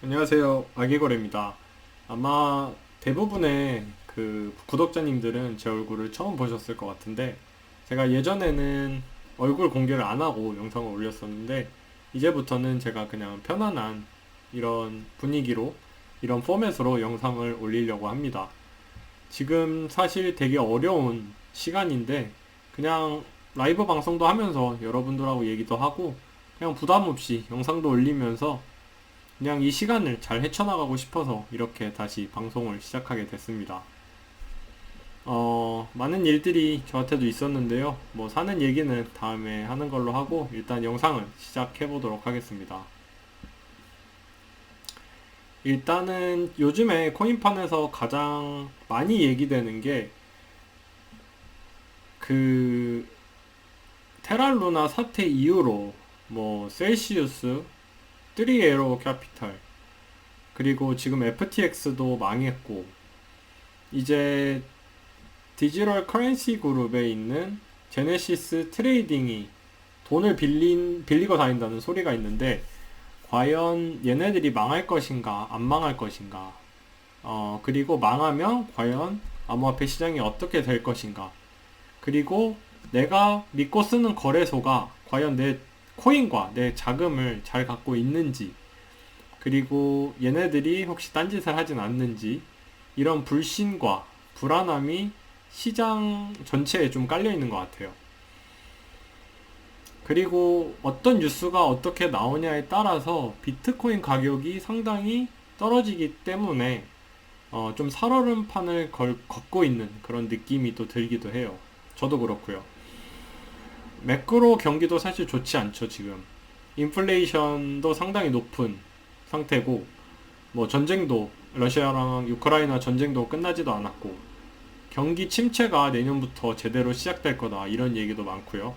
안녕하세요. 아기거래입니다. 아마 대부분의 구독자님들은 제 얼굴을 처음 보셨을 것 같은데, 제가 예전에는 얼굴 공개를 안 하고 영상을 올렸었는데, 이제부터는 제가 그냥 편안한 이런 분위기로, 이런 포맷으로 영상을 올리려고 합니다. 지금 사실 되게 어려운 시간인데, 그냥 라이브 방송도 하면서 여러분들하고 얘기도 하고, 그냥 부담 없이 영상도 올리면서 그냥 이 시간을 잘 헤쳐나가고 싶어서 이렇게 다시 방송을 시작하게 됐습니다. 많은 일들이 저한테도 있었는데요. 뭐 사는 얘기는 다음에 하는 걸로 하고 일단 영상을 시작해 보도록 하겠습니다. 일단은 요즘에 코인판에서 가장 많이 얘기되는 게 그 테랄루나 사태 이후로 뭐 셀시우스, 3에로 캐피탈, 그리고 지금 FTX도 망했고 이제 디지털 커런시 그룹에 있는 제네시스 트레이딩이 돈을 빌리고 다닌다는 소리가 있는데, 과연 얘네들이 망할 것인가, 안 망할 것인가, 그리고 망하면 과연 암호화폐 시장이 어떻게 될 것인가, 그리고 내가 믿고 쓰는 거래소가 과연 내 코인과 내 자금을 잘 갖고 있는지, 그리고 얘네들이 혹시 딴짓을 하진 않는지, 이런 불신과 불안함이 시장 전체에 좀 깔려 있는 것 같아요. 그리고 어떤 뉴스가 어떻게 나오냐에 따라서 비트코인 가격이 상당히 떨어지기 때문에 좀 살얼음판을 걷고 있는 그런 느낌이 또 들기도 해요. 저도 그렇고요. 매크로 경기도 사실 좋지 않죠, 지금. 인플레이션도 상당히 높은 상태고, 뭐 전쟁도, 러시아랑 우크라이나 전쟁도 끝나지도 않았고, 경기 침체가 내년부터 제대로 시작될 거다, 이런 얘기도 많고요.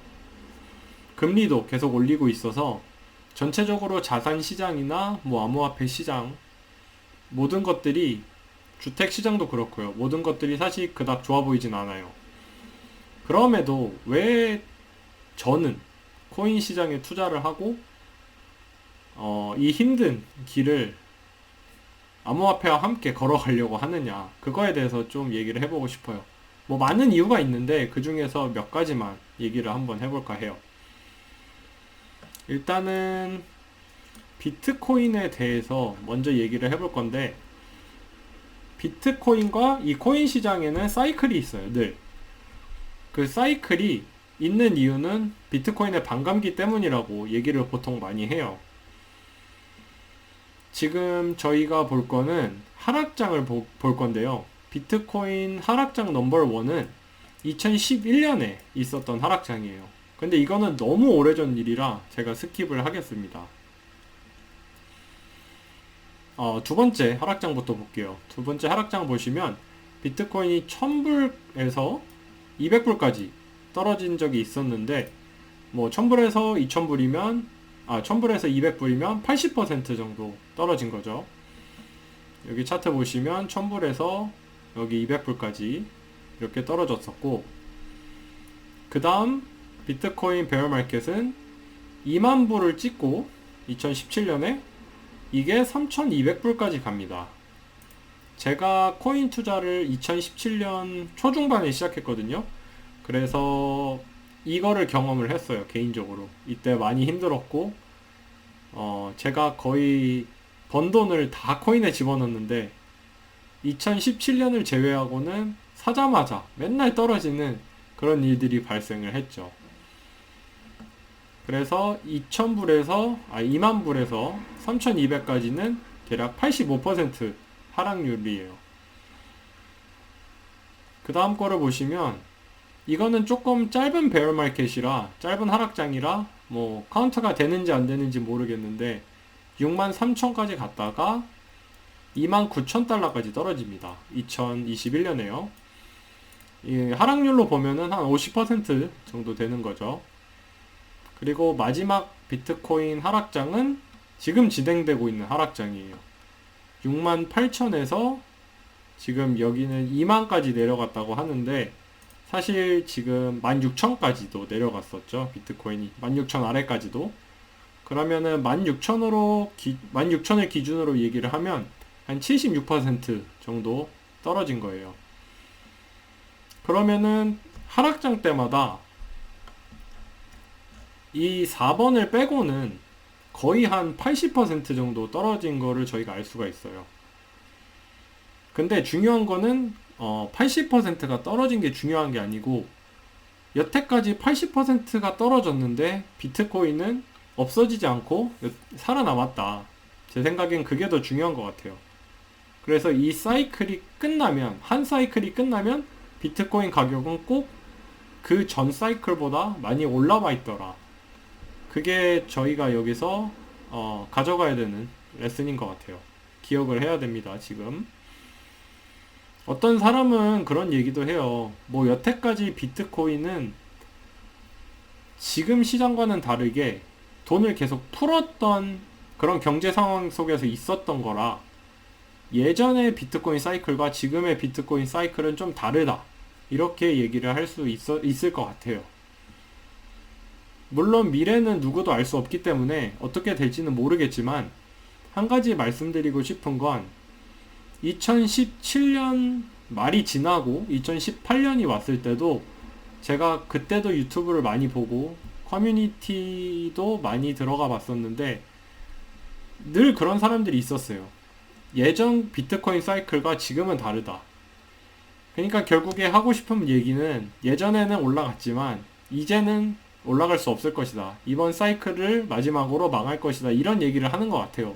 금리도 계속 올리고 있어서 전체적으로 자산 시장이나 뭐 암호화폐 시장, 모든 것들이, 주택 시장도 그렇고요. 모든 것들이 사실 그닥 좋아 보이진 않아요. 그럼에도 왜 저는 코인 시장에 투자를 하고 이 힘든 길을 암호화폐와 함께 걸어가려고 하느냐, 그거에 대해서 좀 얘기를 해보고 싶어요. 뭐 많은 이유가 있는데 그 중에서 몇 가지만 얘기를 한번 해볼까 해요. 일단은 비트코인에 대해서 먼저 얘기를 해볼 건데, 비트코인과 이 코인 시장에는 사이클이 있어요, 늘. 그 사이클이 있는 이유는 비트코인의 반감기 때문이라고 얘기를 보통 많이 해요. 지금 저희가 볼 거는 하락장을 볼 건데요. 비트코인 하락장 넘버 원은 2011년에 있었던 하락장이에요. 근데 이거는 너무 오래전 일이라 제가 스킵을 하겠습니다. 두 번째 하락장부터 볼게요. 두 번째 하락장 보시면 비트코인이 1000불에서 200불까지 떨어진 적이 있었는데, 뭐 1000불에서 2000불이면 1000불에서 200불이면 80% 정도 떨어진 거죠. 여기 차트 보시면 1000불에서 여기 200불까지 이렇게 떨어졌었고, 그 다음 비트코인 베어마켓은 2만 불을 찍고 2017년에 이게 3200불까지 갑니다. 제가 코인 투자를 2017년 초중반에 시작했거든요. 그래서 이거를 경험을 했어요, 개인적으로. 이때 많이 힘들었고, 제가 거의 번 돈을 다 코인에 집어넣었는데, 2017년을 제외하고는 사자마자 맨날 떨어지는 그런 일들이 발생을 했죠. 그래서 2만 불에서 3200까지는 대략 85% 하락률이에요. 그 다음 거를 보시면, 이거는 조금 짧은 베어마켓이라, 짧은 하락장이라 뭐 카운트가 되는지 안 되는지 모르겠는데 63,000까지 갔다가 29,000달러까지 떨어집니다. 2021년에요. 이 하락률로 보면은 한 50% 정도 되는 거죠. 그리고 마지막 비트코인 하락장은 지금 진행되고 있는 하락장이에요. 68,000에서 지금 여기는 2만까지 내려갔다고 하는데, 사실 지금 16,000까지도 내려갔었죠. 비트코인이 16,000 아래까지도. 그러면은 16,000을 기준으로 얘기를 하면 한 76% 정도 떨어진 거예요. 그러면은 하락장 때마다 이 4번을 빼고는 거의 한 80% 정도 떨어진 거를 저희가 알 수가 있어요. 근데 중요한 거는 80%가 떨어진 게 중요한 게 아니고, 여태까지 80%가 떨어졌는데 비트코인은 없어지지 않고 살아남았다. 제 생각엔 그게 더 중요한 것 같아요. 그래서 이 사이클이 끝나면, 한 사이클이 끝나면 비트코인 가격은 꼭 그 전 사이클보다 많이 올라와 있더라. 그게 저희가 여기서 가져가야 되는 레슨인 것 같아요. 기억을 해야 됩니다, 지금. 어떤 사람은 그런 얘기도 해요. 뭐 여태까지 비트코인은 지금 시장과는 다르게 돈을 계속 풀었던 그런 경제 상황 속에서 있었던 거라, 예전의 비트코인 사이클과 지금의 비트코인 사이클은 좀 다르다, 이렇게 얘기를 할 수 있을 것 같아요. 물론 미래는 누구도 알 수 없기 때문에 어떻게 될지는 모르겠지만, 한 가지 말씀드리고 싶은 건 2017년 말이 지나고 2018년이 왔을 때도 제가 그때도 유튜브를 많이 보고 커뮤니티도 많이 들어가 봤었는데, 늘 그런 사람들이 있었어요. 예전 비트코인 사이클과 지금은 다르다. 그러니까 결국에 하고 싶은 얘기는, 예전에는 올라갔지만 이제는 올라갈 수 없을 것이다. 이번 사이클을 마지막으로 망할 것이다. 이런 얘기를 하는 것 같아요.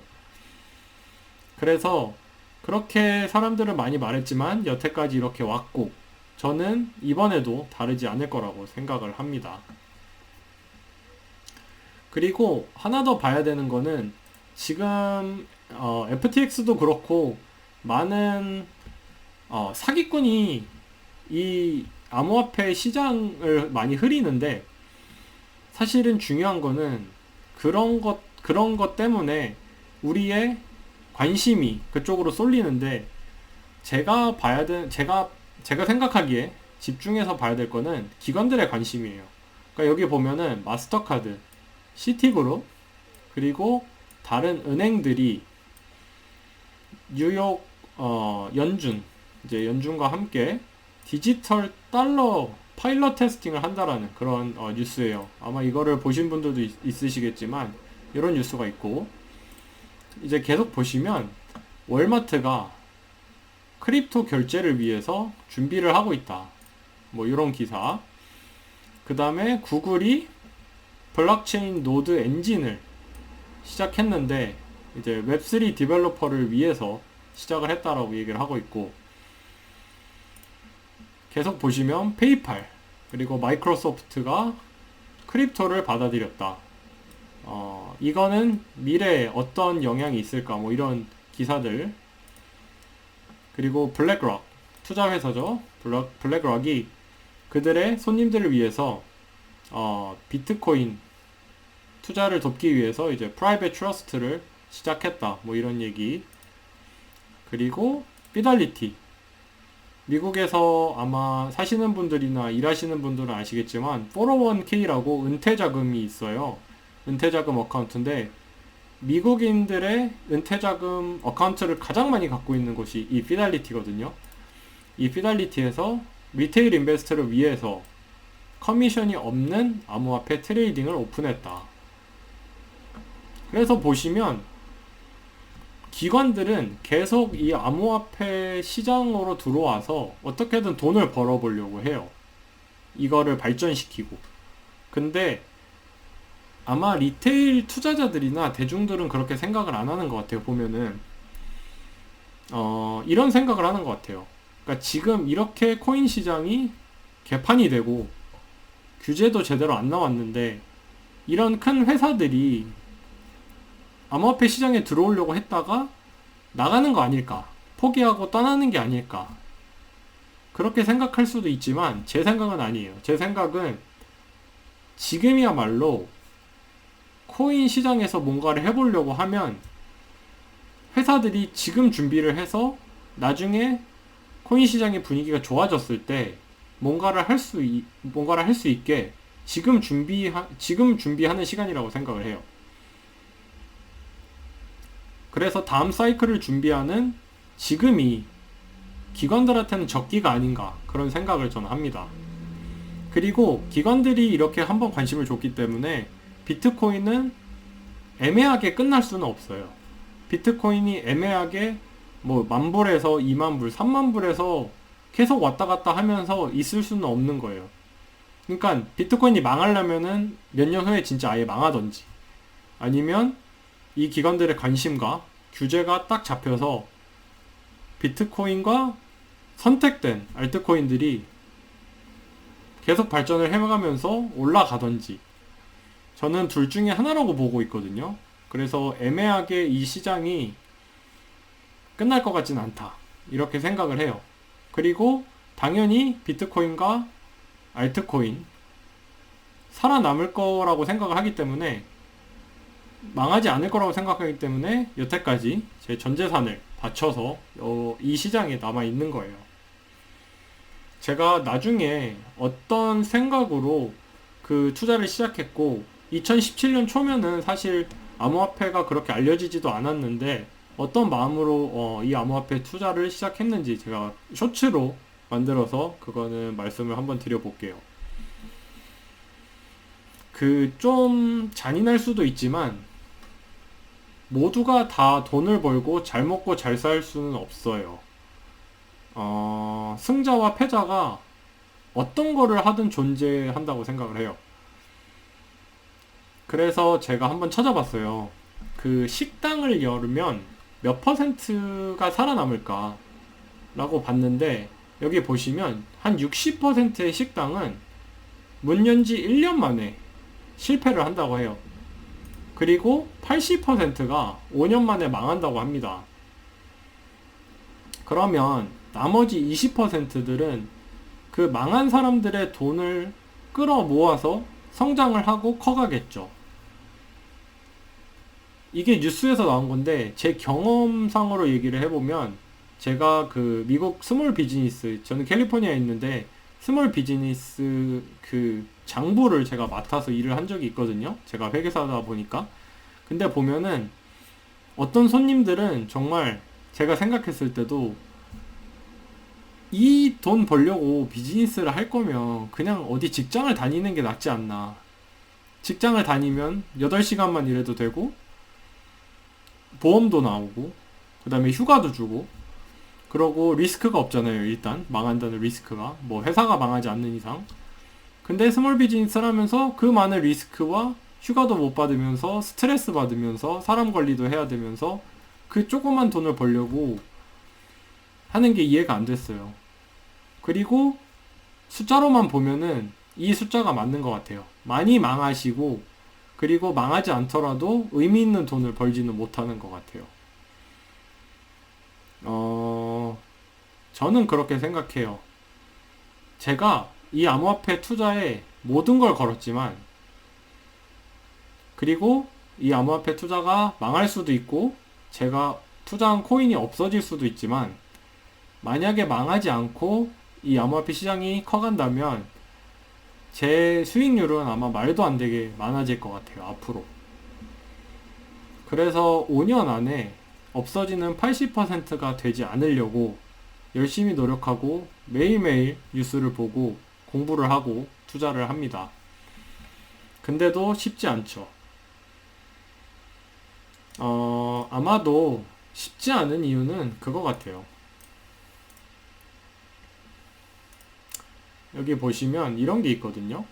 그래서 그렇게 사람들은 많이 말했지만 여태까지 이렇게 왔고, 저는 이번에도 다르지 않을 거라고 생각을 합니다. 그리고 하나 더 봐야 되는 거는, 지금 FTX도 그렇고 많은 사기꾼이 이 암호화폐 시장을 많이 흐리는데, 사실은 중요한 거는 그런 것 때문에 우리의 관심이 그쪽으로 쏠리는데, 제가 생각하기에 집중해서 봐야 될 거는 기관들의 관심이에요. 그러니까 여기 보면은 마스터카드, 시티그룹, 그리고 다른 은행들이 뉴욕 연준과 함께 디지털 달러 파일럿 테스팅을 한다라는 그런 뉴스예요. 아마 이거를 보신 분들도 있으시겠지만 이런 뉴스가 있고, 이제 계속 보시면 월마트가 크립토 결제를 위해서 준비를 하고 있다, 뭐 이런 기사. 그 다음에 구글이 블록체인 노드 엔진을 시작했는데, 이제 웹3 디벨로퍼를 위해서 시작을 했다라고 얘기를 하고 있고, 계속 보시면 페이팔, 그리고 마이크로소프트가 크립토를 받아들였다. 이거는 미래에 어떤 영향이 있을까, 뭐 이런 기사들. 그리고 블랙록, 투자회사죠. 블랙록이 그들의 손님들을 위해서 비트코인 투자를 돕기 위해서 이제 프라이빗 트러스트를 시작했다, 뭐 이런 얘기. 그리고 피델리티, 미국에서 아마 사시는 분들이나 일하시는 분들은 아시겠지만 401k라고 은퇴자금이 있어요. 은퇴자금 어카운트인데, 미국인들의 은퇴자금 어카운트를 가장 많이 갖고 있는 곳이 이 피델리티거든요. 이 피델리티에서 리테일 인베스터를 위해서 커미션이 없는 암호화폐 트레이딩을 오픈했다. 그래서 보시면 기관들은 계속 이 암호화폐 시장으로 들어와서 어떻게든 돈을 벌어보려고 해요. 이거를 발전시키고. 근데 아마 리테일 투자자들이나 대중들은 그렇게 생각을 안 하는 것 같아요. 보면은 이런 생각을 하는 것 같아요. 그러니까 지금 이렇게 코인 시장이 개판이 되고 규제도 제대로 안 나왔는데, 이런 큰 회사들이 암호화폐 시장에 들어오려고 했다가 나가는 거 아닐까, 포기하고 떠나는 게 아닐까, 그렇게 생각할 수도 있지만 제 생각은 아니에요. 제 생각은 지금이야말로 코인 시장에서 뭔가를 해보려고 하면 회사들이 지금 준비를 해서 나중에 코인 시장의 분위기가 좋아졌을 때 뭔가를 할 수 있게 지금 준비하는 시간이라고 생각을 해요. 그래서 다음 사이클을 준비하는 지금이 기관들한테는 적기가 아닌가 그런 생각을 저는 합니다. 그리고 기관들이 이렇게 한번 관심을 줬기 때문에 비트코인은 애매하게 끝날 수는 없어요. 비트코인이 애매하게 뭐 10,000불에서 20,000불, 30,000불에서 계속 왔다 갔다 하면서 있을 수는 없는 거예요. 그러니까 비트코인이 망하려면은 몇 년 후에 진짜 아예 망하던지, 아니면 이 기관들의 관심과 규제가 딱 잡혀서 비트코인과 선택된 알트코인들이 계속 발전을 해가면서 올라가던지, 저는 둘 중에 하나라고 보고 있거든요. 그래서 애매하게 이 시장이 끝날 것 같진 않다 이렇게 생각을 해요. 그리고 당연히 비트코인과 알트코인 살아남을 거라고 생각을 하기 때문에, 망하지 않을 거라고 생각하기 때문에 여태까지 제 전 재산을 바쳐서 이 시장에 남아 있는 거예요. 제가 나중에 어떤 생각으로 그 투자를 시작했고, 2017년 초면은 사실 암호화폐가 그렇게 알려지지도 않았는데 어떤 마음으로 이 암호화폐 투자를 시작했는지 제가 쇼츠로 만들어서 그거는 말씀을 한번 드려볼게요. 좀 잔인할 수도 있지만 모두가 다 돈을 벌고 잘 먹고 잘 살 수는 없어요. 승자와 패자가 어떤 거를 하든 존재한다고 생각을 해요. 그래서 제가 한번 찾아봤어요. 그 식당을 열면 몇 퍼센트가 살아남을까 라고 봤는데, 여기 보시면 한 60%의 식당은 문 연 지 1년 만에 실패를 한다고 해요. 그리고 80%가 5년 만에 망한다고 합니다. 그러면 나머지 20%들은 그 망한 사람들의 돈을 끌어 모아서 성장을 하고 커가겠죠. 이게 뉴스에서 나온 건데, 제 경험상으로 얘기를 해보면, 제가 그 미국 스몰 비즈니스, 저는 캘리포니아에 있는데 스몰 비즈니스 그 장부를 제가 맡아서 일을 한 적이 있거든요. 제가 회계사다 보니까. 근데 보면은 어떤 손님들은 정말 제가 생각했을 때도 이 돈 벌려고 비즈니스를 할 거면 그냥 어디 직장을 다니는 게 낫지 않나. 직장을 다니면 8시간만 일해도 되고 보험도 나오고 그 다음에 휴가도 주고, 그러고 리스크가 없잖아요. 일단 망한다는 리스크가, 뭐 회사가 망하지 않는 이상. 근데 스몰 비즈니스를 하면서 그 많은 리스크와 휴가도 못 받으면서 스트레스 받으면서 사람 관리도 해야 되면서 그 조그만 돈을 벌려고 하는 게 이해가 안 됐어요. 그리고 숫자로만 보면은 이 숫자가 맞는 것 같아요. 많이 망하시고, 그리고 망하지 않더라도 의미 있는 돈을 벌지는 못하는 것 같아요. 저는 그렇게 생각해요. 제가 이 암호화폐 투자에 모든 걸 걸었지만, 그리고 이 암호화폐 투자가 망할 수도 있고 제가 투자한 코인이 없어질 수도 있지만, 만약에 망하지 않고 이 암호화폐 시장이 커간다면 제 수익률은 아마 말도 안 되게 많아질 것 같아요, 앞으로. 그래서 5년 안에 없어지는 80%가 되지 않으려고 열심히 노력하고 매일매일 뉴스를 보고 공부를 하고 투자를 합니다. 근데도 쉽지 않죠. 아마도 쉽지 않은 이유는 그거 같아요. 여기 보시면 이런 게 있거든요.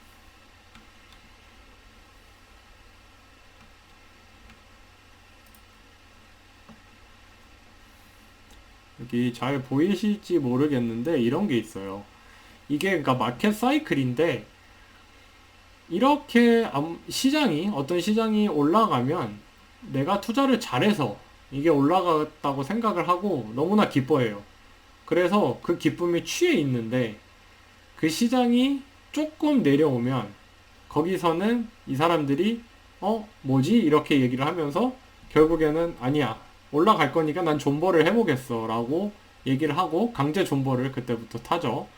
여기 잘 보이실지 모르겠는데 이런 게 있어요. 이게 그러니까 마켓 사이클인데, 이렇게 시장이, 어떤 시장이 올라가면 내가 투자를 잘해서 이게 올라갔다고 생각을 하고 너무나 기뻐해요. 그래서 그 기쁨에 취해 있는데, 그 시장이 조금 내려오면 거기서는 이 사람들이 뭐지? 이렇게 얘기를 하면서 결국에는 아니야, 올라갈 거니까 난 존버를 해보겠어 라고 얘기를 하고 강제 존버를 그때부터 타죠.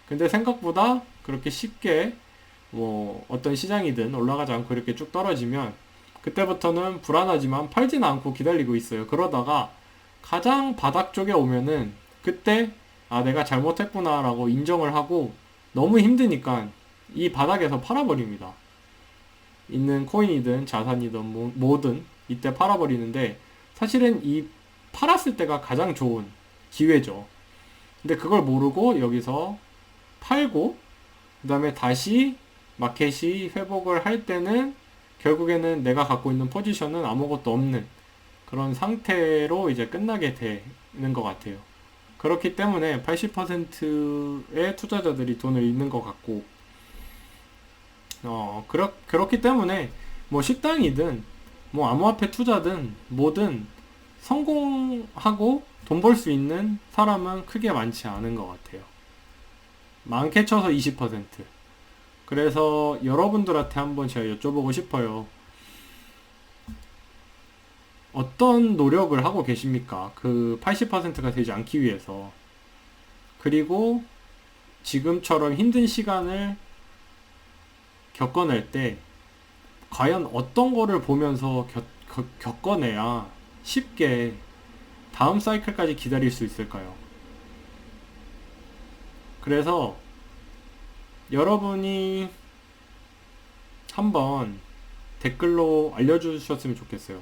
근데 생각보다 그렇게 쉽게 뭐 어떤 시장이든 올라가지 않고 이렇게 쭉 떨어지면 그때부터는 불안하지만 팔지는 않고 기다리고 있어요. 그러다가 가장 바닥 쪽에 오면은 그때 아 내가 잘못했구나 라고 인정을 하고 너무 힘드니까 이 바닥에서 팔아버립니다. 있는 코인이든 자산이든 뭐든 이때 팔아버리는데 사실은 이 팔았을 때가 가장 좋은 기회죠. 근데 그걸 모르고 여기서 팔고 그 다음에 다시 마켓이 회복을 할 때는 결국에는 내가 갖고 있는 포지션은 아무것도 없는 그런 상태로 이제 끝나게 되는 것 같아요. 그렇기 때문에 80%의 투자자들이 돈을 잃는 것 같고, 그렇기 때문에 뭐 식당이든 뭐 암호화폐 투자든 뭐든 성공하고 돈 벌 수 있는 사람은 크게 많지 않은 것 같아요. 많게 쳐서 20%. 그래서 여러분들한테 한번 제가 여쭤보고 싶어요. 어떤 노력을 하고 계십니까? 그 80%가 되지 않기 위해서. 그리고 지금처럼 힘든 시간을 겪어낼 때 과연 어떤 거를 보면서 겪어내야 쉽게 다음 사이클까지 기다릴 수 있을까요? 그래서 여러분이 한번 댓글로 알려주셨으면 좋겠어요.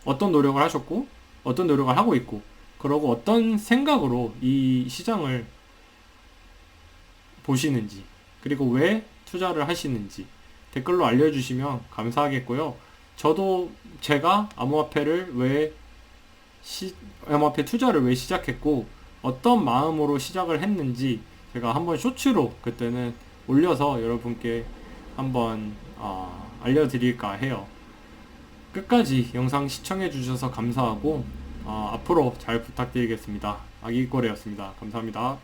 어떤 노력을 하셨고, 어떤 노력을 하고 있고, 그러고 어떤 생각으로 이 시장을 보시는지, 그리고 왜 투자를 하시는지 댓글로 알려주시면 감사하겠고요. 저도 제가 암호화폐 투자를 왜 시작했고, 어떤 마음으로 시작을 했는지 제가 한번 쇼츠로 그때는 올려서 여러분께 한번 알려드릴까 해요. 끝까지 영상 시청해 주셔서 감사하고 앞으로 잘 부탁드리겠습니다. 아기꼬레였습니다. 감사합니다.